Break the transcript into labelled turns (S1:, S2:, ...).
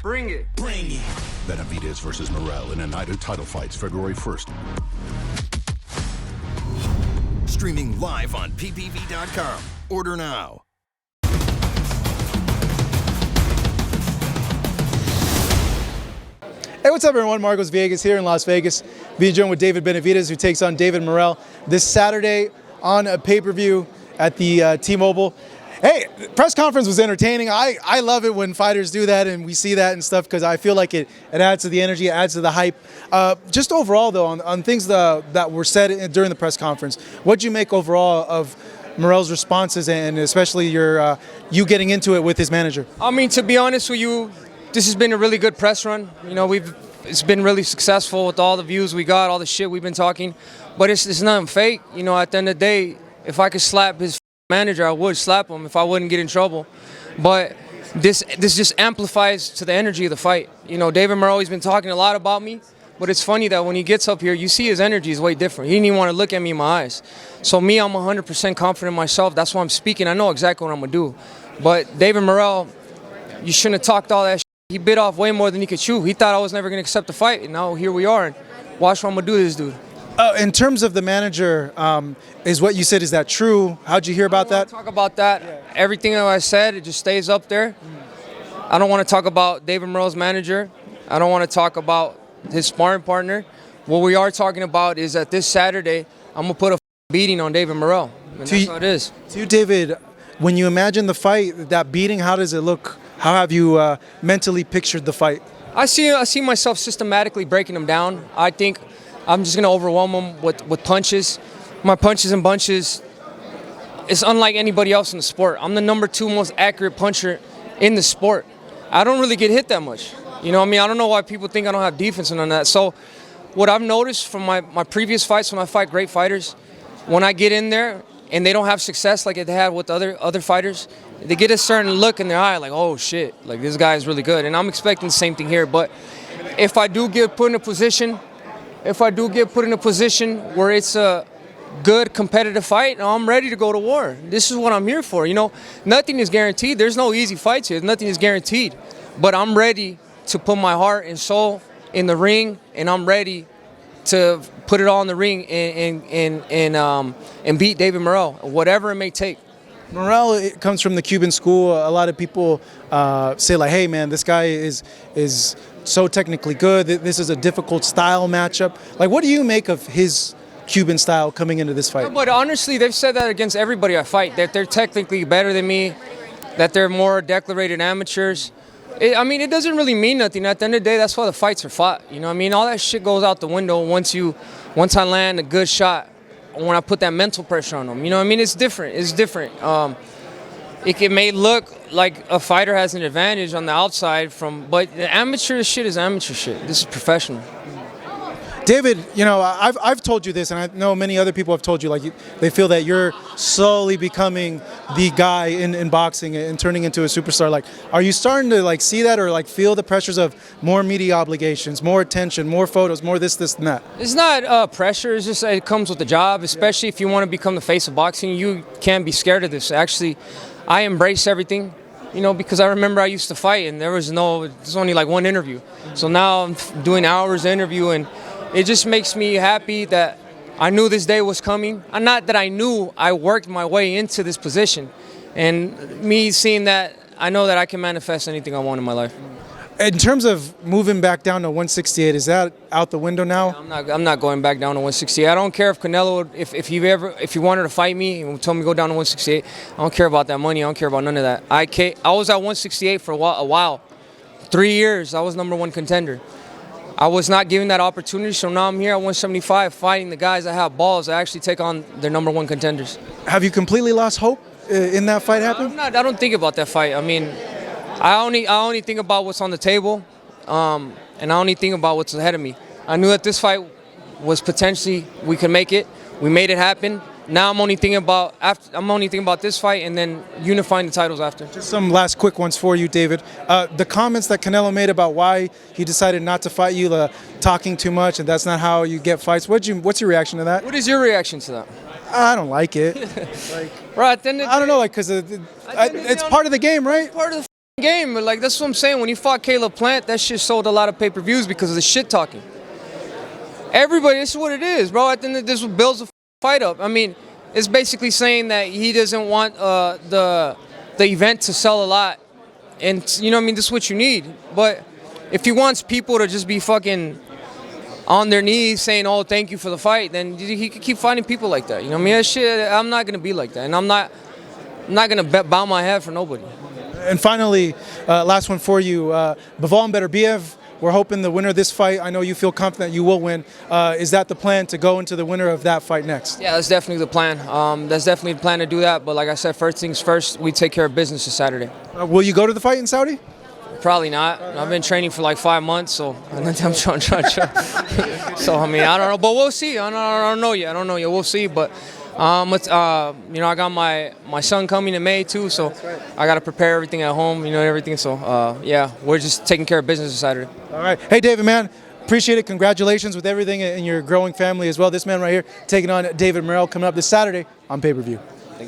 S1: Bring it.
S2: Bring it.
S3: Benavidez versus Morrell in a night of title fights, February 1st.
S2: Streaming live on ppv.com. Order now.
S4: Hey, what's up, everyone? Marcos Villegas here in Las Vegas. Being joined with David Benavidez, who takes on David Morrell this Saturday on a pay-per-view at the T-Mobile. Hey, press conference was entertaining. I love it when fighters do that and we see that and stuff because I feel like it adds to the energy, it adds to the hype. Just overall, though, on things that were said during the press conference, what'd you make overall of Morrell's responses and especially your you getting into it with his manager?
S1: I mean, to be honest with you, this has been a really good press run. You know, it's been really successful with all the views we got, all the shit we've been talking. But it's nothing fake. You know, at the end of the day, if I could slap his manager, I would slap him if I wouldn't get in trouble. But this just amplifies to the energy of the fight. You know, David Morrell has been talking a lot about me, but it's funny that when he gets up here, you see his energy is way different. He didn't even want to look at me in my eyes. So me, I'm 100% confident in myself. That's why I'm speaking. I know exactly what I'm going to do. But David Morrell, you shouldn't have talked all that shit. He bit off way more than he could chew. He thought I was never going to accept the fight, and now here we are. And watch what I'm going to do to this dude.
S4: In terms of the manager, is what you said, is that true? How'd you hear about that?
S1: Talk about that. Yeah. Everything that I said, it just stays up there. I don't want to talk about David Morrell's manager. I don't want to talk about his sparring partner. What we are talking about is that this Saturday, I'm going to put a beating on David Morrell. And that's what it is.
S4: To you, David, when you imagine the fight, that beating, how does it look? How have you mentally pictured the fight?
S1: I see myself systematically breaking him down. I think I'm just going to overwhelm him with punches. My punches and bunches, it's unlike anybody else in the sport. I'm the #2 most accurate puncher in the sport. I don't really get hit that much. You know what I mean? I don't know why people think I don't have defense and on that. So what I've noticed from my previous fights, when I fight great fighters, when I get in there and they don't have success like they had with other fighters, they get a certain look in their eye like, oh shit, like this guy is really good. And I'm expecting the same thing here. But if I do get put in a position where it's a good competitive fight, I'm ready to go to war. This is what I'm here for. You know, nothing is guaranteed. There's no easy fights here. Nothing is guaranteed. But I'm ready to put my heart and soul in the ring, and I'm ready to put it all in the ring and beat David Morrell, whatever it may take.
S4: Morrell, it comes from the Cuban school. A lot of people say like, hey man, this guy is so technically good. This is a difficult style matchup. Like, what do you make of his Cuban style coming into this fight?
S1: But honestly, they've said that against everybody I fight, that they're technically better than me, that they're more declarated amateurs. I mean, it doesn't really mean nothing. At the end of the day, that's why the fights are fought. You know what I mean? All that shit goes out the window once I land a good shot, when I put that mental pressure on them. You know what I mean? It's different. It's different. It may look like a fighter has an advantage on the outside but the amateur shit is amateur shit. This is professional.
S4: David, you know, I've told you this, and I know many other people have told you, like, they feel that you're slowly becoming the guy in boxing and turning into a superstar. Like, are you starting to, like, see that or, like, feel the pressures of more media obligations, more attention, more photos, more this, and that?
S1: It's not pressure. It's just it comes with the job, especially if you want to become the face of boxing. You can't be scared of this. Actually, I embrace everything. You know, because I remember I used to fight and there's only like one interview. So now I'm doing hours of interview, and it just makes me happy that I knew this day was coming. Not that I knew, I worked my way into this position. And me seeing that, I know that I can manifest anything I want in my life.
S4: In terms of moving back down to 168, is that out the window now?
S1: I'm not going back down to 168. I don't care if Canelo, if he wanted to fight me and told me to go down to 168, I don't care about that money. I don't care about none of that. I was at 168 for a while. 3 years, I was #1 contender. I was not given that opportunity, so now I'm here at 175 fighting the guys that have balls that actually take on their #1 contenders.
S4: Have you completely lost hope in that fight happening?
S1: I don't think about that fight. I mean, I only think about what's on the table, and I only think about what's ahead of me. I knew that this fight was potentially, we could make it. We made it happen. Now I'm only thinking about this fight and then unifying the titles after.
S4: Just some last quick ones for you, David. The comments that Canelo made about why he decided not to fight you, talking too much, and that's not how you get fights. What's your reaction to that?
S1: What is your reaction to that?
S4: I don't like it.
S1: Right, then
S4: I don't know, like, because it's part of the game, right?
S1: Part of the game. Like, that's what I'm saying. When he fought Caleb Plant, that shit sold a lot of pay-per-views because of the shit talking. Everybody, this is what it is, bro. I think that this builds a fight up. I mean, it's basically saying that he doesn't want the event to sell a lot. And, you know what I mean, this is what you need. But if he wants people to just be fucking on their knees saying, oh, thank you for the fight, then he could keep finding people like that. You know what I mean? That shit, I'm not going to be like that. And I'm not going to bow my head for nobody.
S4: And finally, last one for you. Bivol and Beterbiev, we're hoping the winner of this fight, I know you feel confident you will win. Is that the plan, to go into the winner of that fight next?
S1: Yeah, that's definitely the plan. That's definitely the plan to do that. But like I said, first things first, we take care of business this Saturday.
S4: Will you go to the fight in Saudi?
S1: Probably not. I've been training for like 5 months, so I'm trying. So, I mean, I don't know. But we'll see. I don't know yet. We'll see. But, you know, I got my son coming in May, too, so I got to prepare everything at home, you know, everything. So, yeah, we're just taking care of business this Saturday.
S4: All right. Hey, David, man, appreciate it. Congratulations with everything in your growing family as well. This man right here taking on David Morrell coming up this Saturday on pay-per-view.